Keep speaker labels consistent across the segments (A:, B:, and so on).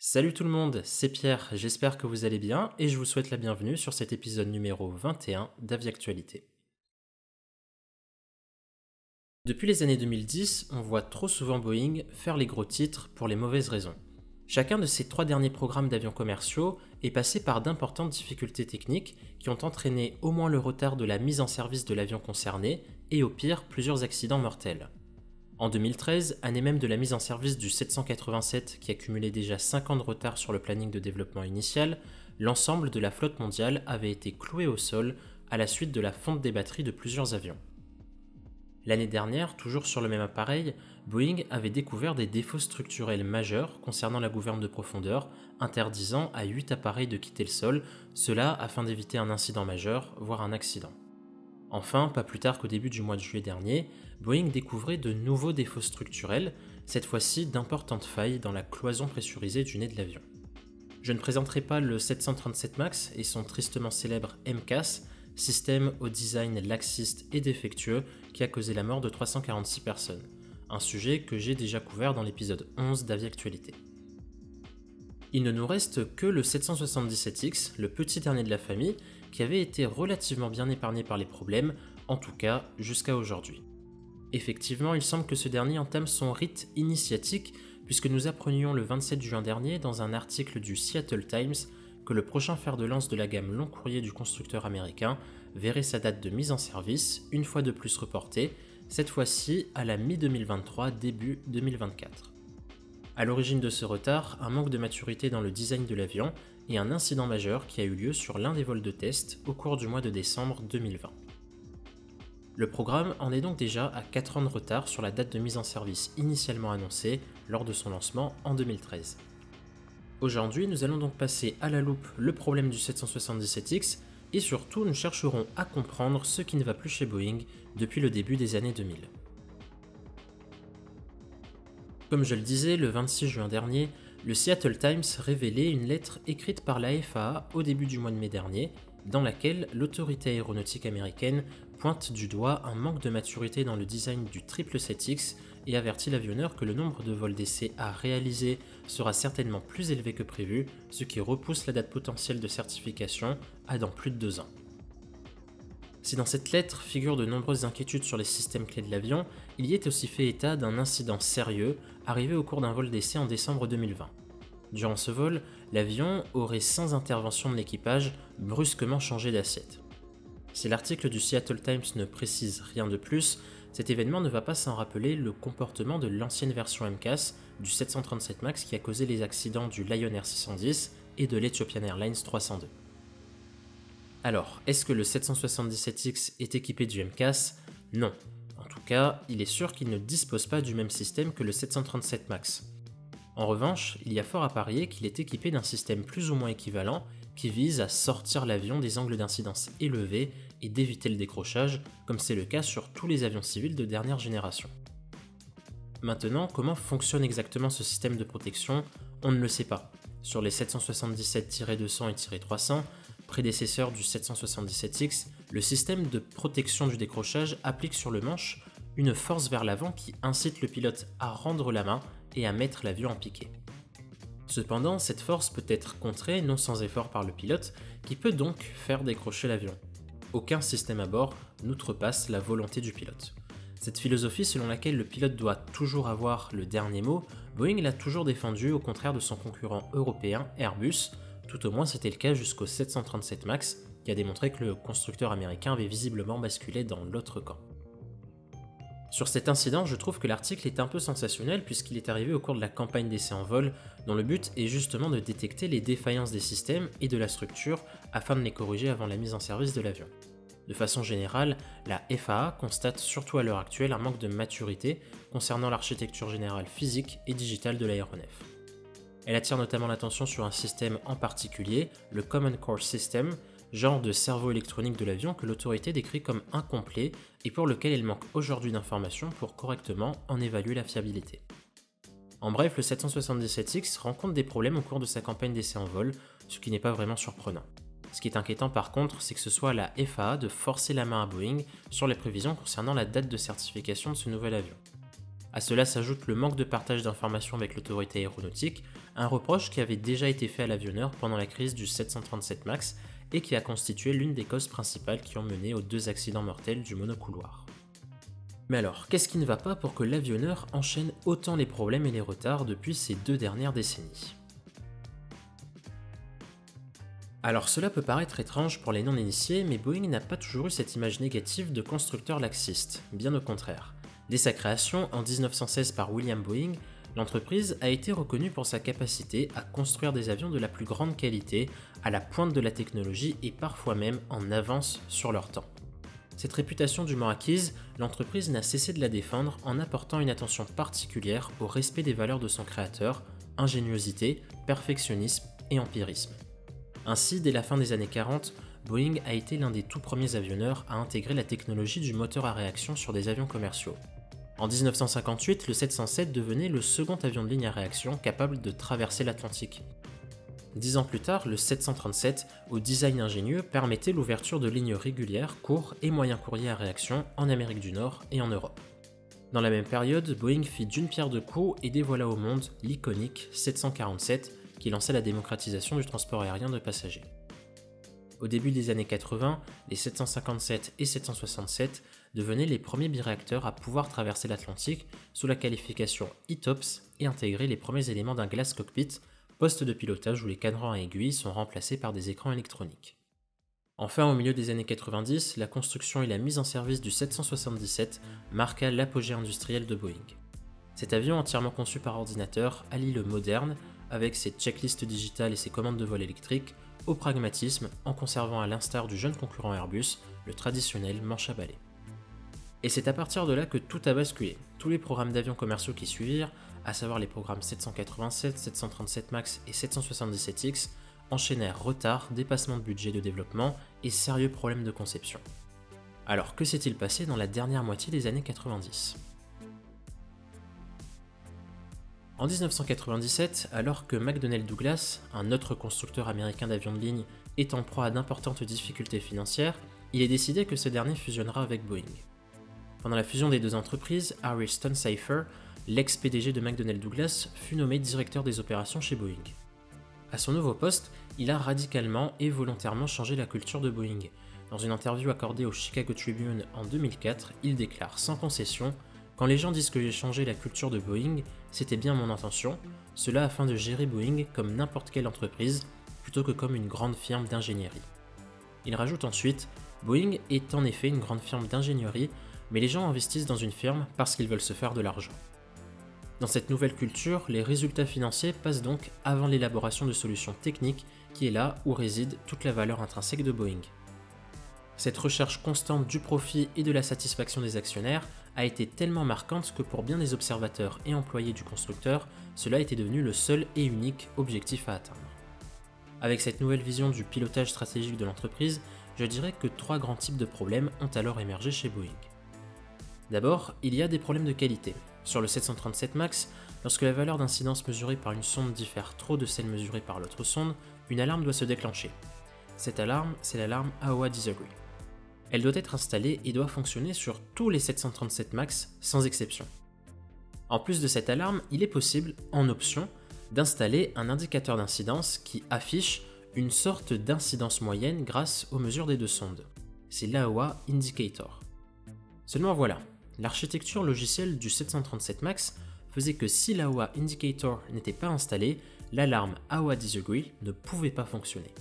A: Salut tout le monde, c'est Pierre, j'espère que vous allez bien et je vous souhaite la bienvenue sur cet épisode numéro 21 d'Aviactualité. Depuis les années 2010, on voit trop souvent Boeing faire les gros titres pour les mauvaises raisons. Chacun de ces 3 derniers programmes d'avions commerciaux est passé par d'importantes difficultés techniques qui ont entraîné au moins le retard de la mise en service de l'avion concerné et au pire plusieurs accidents mortels. En 2013, année même de la mise en service du 787 qui accumulait déjà 5 ans de retard sur le planning de développement initial, l'ensemble de la flotte mondiale avait été cloué au sol à la suite de la fonte des batteries de plusieurs avions. L'année dernière, toujours sur le même appareil, Boeing avait découvert des défauts structurels majeurs concernant la gouverne de profondeur, interdisant à 8 appareils de quitter le sol, cela afin d'éviter un incident majeur, voire un accident. Enfin, pas plus tard qu'au début du mois de juillet dernier, Boeing découvrait de nouveaux défauts structurels, cette fois-ci d'importantes failles dans la cloison pressurisée du nez de l'avion. Je ne présenterai pas le 737 MAX et son tristement célèbre MCAS, système au design laxiste et défectueux qui a causé la mort de 346 personnes, un sujet que j'ai déjà couvert dans l'épisode 11 d'Aviactualité. Il ne nous reste que le 777X, le petit dernier de la famille, qui avait été relativement bien épargné par les problèmes, en tout cas jusqu'à aujourd'hui. Effectivement, il semble que ce dernier entame son rite initiatique, puisque nous apprenions le 27 juin dernier dans un article du Seattle Times que le prochain fer de lance de la gamme long courrier du constructeur américain verrait sa date de mise en service une fois de plus reportée, cette fois-ci à la mi-2023, début 2024. À l'origine de ce retard, un manque de maturité dans le design de l'avion et un incident majeur qui a eu lieu sur l'un des vols de test au cours du mois de décembre 2020. Le programme en est donc déjà à 4 ans de retard sur la date de mise en service initialement annoncée lors de son lancement en 2013. Aujourd'hui, nous allons donc passer à la loupe le problème du 777X et surtout nous chercherons à comprendre ce qui ne va plus chez Boeing depuis le début des années 2000. Comme je le disais, le 26 juin dernier, le Seattle Times révélait une lettre écrite par la FAA au début du mois de mai dernier, dans laquelle l'autorité aéronautique américaine pointe du doigt un manque de maturité dans le design du 777X et avertit l'avionneur que le nombre de vols d'essai à réaliser sera certainement plus élevé que prévu, ce qui repousse la date potentielle de certification à dans plus de 2 ans. Si dans cette lettre figurent de nombreuses inquiétudes sur les systèmes clés de l'avion, il y est aussi fait état d'un incident sérieux arrivé au cours d'un vol d'essai en décembre 2020. Durant ce vol, l'avion aurait, sans intervention de l'équipage, brusquement changé d'assiette. Si l'article du Seattle Times ne précise rien de plus, cet événement ne va pas sans rappeler le comportement de l'ancienne version MCAS du 737 MAX qui a causé les accidents du Lion Air 610 et de l'Ethiopian Airlines 302. Alors, est-ce que le 777X est équipé du MCAS ? Non. En tout cas, il est sûr qu'il ne dispose pas du même système que le 737 MAX. En revanche, il y a fort à parier qu'il est équipé d'un système plus ou moins équivalent qui vise à sortir l'avion des angles d'incidence élevés et d'éviter le décrochage, comme c'est le cas sur tous les avions civils de dernière génération. Maintenant, comment fonctionne exactement ce système de protection ? On ne le sait pas. Sur les 777-200 et -300, prédécesseurs du 777X, le système de protection du décrochage applique sur le manche une force vers l'avant qui incite le pilote à rendre la main et à mettre l'avion en piqué. Cependant, cette force peut être contrée non sans effort par le pilote, qui peut donc faire décrocher l'avion. Aucun système à bord n'outrepasse la volonté du pilote. Cette philosophie selon laquelle le pilote doit toujours avoir le dernier mot, Boeing l'a toujours défendue au contraire de son concurrent européen Airbus, tout au moins c'était le cas jusqu'au 737 MAX, qui a démontré que le constructeur américain avait visiblement basculé dans l'autre camp. Sur cet incident, je trouve que l'article est un peu sensationnel puisqu'il est arrivé au cours de la campagne d'essai en vol, dont le but est justement de détecter les défaillances des systèmes et de la structure afin de les corriger avant la mise en service de l'avion. De façon générale, la FAA constate surtout à l'heure actuelle un manque de maturité concernant l'architecture générale physique et digitale de l'aéronef. Elle attire notamment l'attention sur un système en particulier, le Common Core System, genre de cerveau électronique de l'avion que l'autorité décrit comme incomplet et pour lequel il manque aujourd'hui d'informations pour correctement en évaluer la fiabilité. En bref, le 777X rencontre des problèmes au cours de sa campagne d'essai en vol, ce qui n'est pas vraiment surprenant. Ce qui est inquiétant par contre, c'est que ce soit à la FAA de forcer la main à Boeing sur les prévisions concernant la date de certification de ce nouvel avion. À cela s'ajoute le manque de partage d'informations avec l'autorité aéronautique, un reproche qui avait déjà été fait à l'avionneur pendant la crise du 737 MAX et qui a constitué l'une des causes principales qui ont mené aux 2 accidents mortels du monocouloir. Mais alors, qu'est-ce qui ne va pas pour que l'avionneur enchaîne autant les problèmes et les retards depuis ces 2 dernières décennies? Alors cela peut paraître étrange pour les non-initiés, mais Boeing n'a pas toujours eu cette image négative de constructeur laxiste, bien au contraire. Dès sa création en 1916 par William Boeing, l'entreprise a été reconnue pour sa capacité à construire des avions de la plus grande qualité, à la pointe de la technologie et parfois même en avance sur leur temps. Cette réputation dûment acquise, l'entreprise n'a cessé de la défendre en apportant une attention particulière au respect des valeurs de son créateur, ingéniosité, perfectionnisme et empirisme. Ainsi, dès la fin des années 40, Boeing a été l'un des tout premiers avionneurs à intégrer la technologie du moteur à réaction sur des avions commerciaux. En 1958, le 707 devenait le second avion de ligne à réaction capable de traverser l'Atlantique. 10 ans plus tard, le 737, au design ingénieux, permettait l'ouverture de lignes régulières, courts et moyens courriers à réaction en Amérique du Nord et en Europe. Dans la même période, Boeing fit d'une pierre deux coups et dévoila au monde l'iconique 747 qui lançait la démocratisation du transport aérien de passagers. Au début des années 80, les 757 et 767 devenaient les premiers biréacteurs à pouvoir traverser l'Atlantique sous la qualification ETOPS et intégrer les premiers éléments d'un glass cockpit, poste de pilotage où les cadrans à aiguilles sont remplacés par des écrans électroniques. Enfin, au milieu des années 90, la construction et la mise en service du 777 marqua l'apogée industrielle de Boeing. Cet avion entièrement conçu par ordinateur allie le moderne, avec ses checklists digitales et ses commandes de vol électriques, au pragmatisme en conservant à l'instar du jeune concurrent Airbus le traditionnel manche à balai. Et c'est à partir de là que tout a basculé. Tous les programmes d'avions commerciaux qui suivirent, à savoir les programmes 787, 737 MAX et 777X, enchaînèrent retard, dépassement de budget de développement et sérieux problèmes de conception. Alors que s'est-il passé dans la dernière moitié des années 90 ? En 1997, alors que McDonnell Douglas, un autre constructeur américain d'avions de ligne, est en proie à d'importantes difficultés financières, il est décidé que ce dernier fusionnera avec Boeing. Pendant la fusion des deux entreprises, Harry Stonecipher, l'ex-PDG de McDonnell Douglas, fut nommé directeur des opérations chez Boeing. À son nouveau poste, il a radicalement et volontairement changé la culture de Boeing. Dans une interview accordée au Chicago Tribune en 2004, il déclare sans concession: « Quand les gens disent que j'ai changé la culture de Boeing, c'était bien mon intention, cela afin de gérer Boeing comme n'importe quelle entreprise, plutôt que comme une grande firme d'ingénierie. » Il rajoute ensuite: « Boeing est en effet une grande firme d'ingénierie, mais les gens investissent dans une firme parce qu'ils veulent se faire de l'argent. » Dans cette nouvelle culture, les résultats financiers passent donc avant l'élaboration de solutions techniques, qui est là où réside toute la valeur intrinsèque de Boeing. Cette recherche constante du profit et de la satisfaction des actionnaires a été tellement marquante que pour bien des observateurs et employés du constructeur, cela était devenu le seul et unique objectif à atteindre. Avec cette nouvelle vision du pilotage stratégique de l'entreprise, je dirais que 3 grands types de problèmes ont alors émergé chez Boeing. D'abord, il y a des problèmes de qualité. Sur le 737 MAX, lorsque la valeur d'incidence mesurée par une sonde diffère trop de celle mesurée par l'autre sonde, une alarme doit se déclencher. Cette alarme, c'est l'alarme AOA Disagree. Elle doit être installée et doit fonctionner sur tous les 737 MAX sans exception. En plus de cette alarme, il est possible, en option, d'installer un indicateur d'incidence qui affiche une sorte d'incidence moyenne grâce aux mesures des deux sondes. C'est l'AOA Indicator. Seulement voilà, l'architecture logicielle du 737 MAX faisait que si l'AOA Indicator n'était pas installée, l'alarme AOA Disagree ne pouvait pas fonctionner.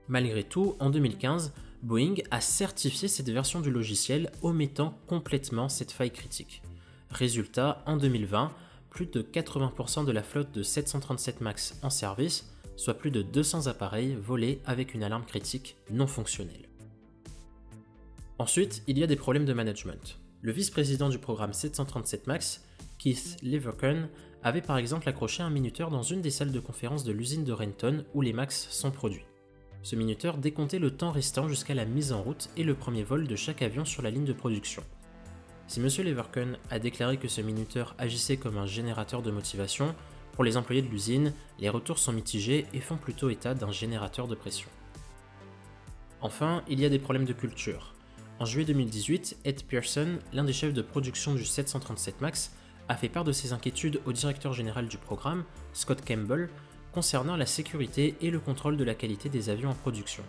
A: Malgré tout, en 2015, Boeing a certifié cette version du logiciel, omettant complètement cette faille critique. Résultat, en 2020, plus de 80% de la flotte de 737 MAX en service, soit plus de 200 appareils volés avec une alarme critique non fonctionnelle. Ensuite, il y a des problèmes de management. Le vice-président du programme 737 MAX, Keith Leverkun, avait par exemple accroché un minuteur dans une des salles de conférence de l'usine de Renton où les MAX sont produits. Ce minuteur décomptait le temps restant jusqu'à la mise en route et le premier vol de chaque avion sur la ligne de production. Si M. Leverkun a déclaré que ce minuteur agissait comme un générateur de motivation, pour les employés de l'usine, les retours sont mitigés et font plutôt état d'un générateur de pression. Enfin, il y a des problèmes de culture. En juillet 2018, Ed Pearson, l'un des chefs de production du 737 MAX, a fait part de ses inquiétudes au directeur général du programme, Scott Campbell, concernant la sécurité et le contrôle de la qualité des avions en production.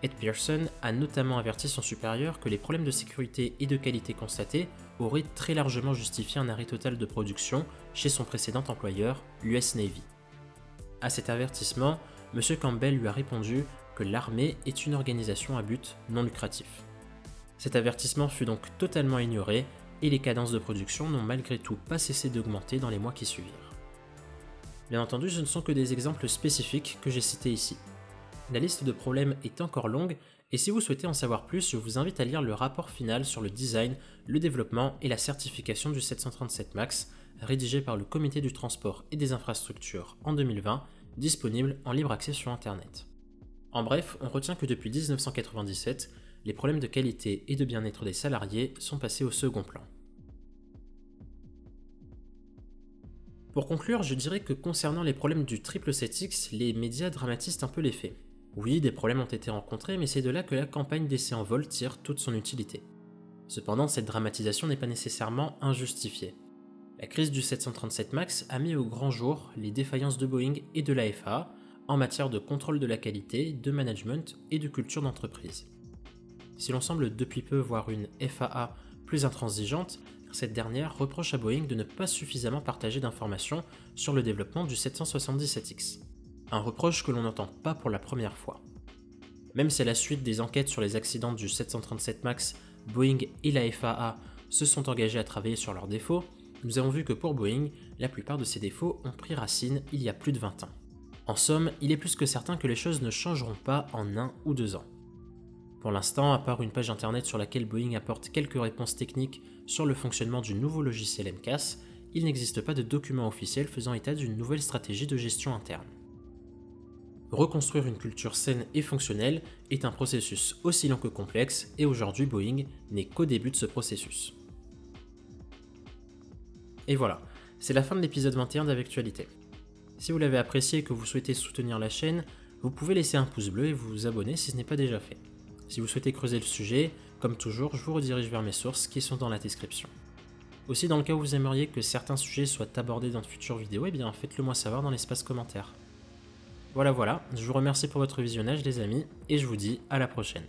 A: Ed Pearson a notamment averti son supérieur que les problèmes de sécurité et de qualité constatés auraient très largement justifié un arrêt total de production chez son précédent employeur, l'US Navy. À cet avertissement, M. Campbell lui a répondu que l'armée est une organisation à but non lucratif. Cet avertissement fut donc totalement ignoré et les cadences de production n'ont malgré tout pas cessé d'augmenter dans les mois qui suivirent. Bien entendu, ce ne sont que des exemples spécifiques que j'ai cités ici. La liste de problèmes est encore longue et si vous souhaitez en savoir plus, je vous invite à lire le rapport final sur le design, le développement et la certification du 737 MAX, rédigé par le Comité du transport et des infrastructures en 2020, disponible en libre accès sur Internet. En bref, on retient que depuis 1997, les problèmes de qualité et de bien-être des salariés sont passés au second plan. Pour conclure, je dirais que concernant les problèmes du 777X, les médias dramatisent un peu les faits. Oui, des problèmes ont été rencontrés, mais c'est de là que la campagne d'essai en vol tire toute son utilité. Cependant, cette dramatisation n'est pas nécessairement injustifiée. La crise du 737 MAX a mis au grand jour les défaillances de Boeing et de la FAA en matière de contrôle de la qualité, de management et de culture d'entreprise. Si l'on semble depuis peu voir une FAA plus intransigeante, cette dernière reproche à Boeing de ne pas suffisamment partager d'informations sur le développement du 777X. Un reproche que l'on n'entend pas pour la première fois. Même si à la suite des enquêtes sur les accidents du 737 MAX, Boeing et la FAA se sont engagés à travailler sur leurs défauts, nous avons vu que pour Boeing, la plupart de ces défauts ont pris racine il y a plus de 20 ans. En somme, il est plus que certain que les choses ne changeront pas en 1 ou 2 ans. Pour l'instant, à part une page internet sur laquelle Boeing apporte quelques réponses techniques sur le fonctionnement du nouveau logiciel MCAS, il n'existe pas de document officiel faisant état d'une nouvelle stratégie de gestion interne. Reconstruire une culture saine et fonctionnelle est un processus aussi long que complexe et aujourd'hui Boeing n'est qu'au début de ce processus. Et voilà, c'est la fin de l'épisode 21 d'Avectualité. Si vous l'avez apprécié et que vous souhaitez soutenir la chaîne, vous pouvez laisser un pouce bleu et vous abonner si ce n'est pas déjà fait. Si vous souhaitez creuser le sujet, comme toujours, je vous redirige vers mes sources qui sont dans la description. Aussi, dans le cas où vous aimeriez que certains sujets soient abordés dans de futures vidéos, faites-le moi savoir dans l'espace commentaire. Voilà, je vous remercie pour votre visionnage les amis, et je vous dis à la prochaine.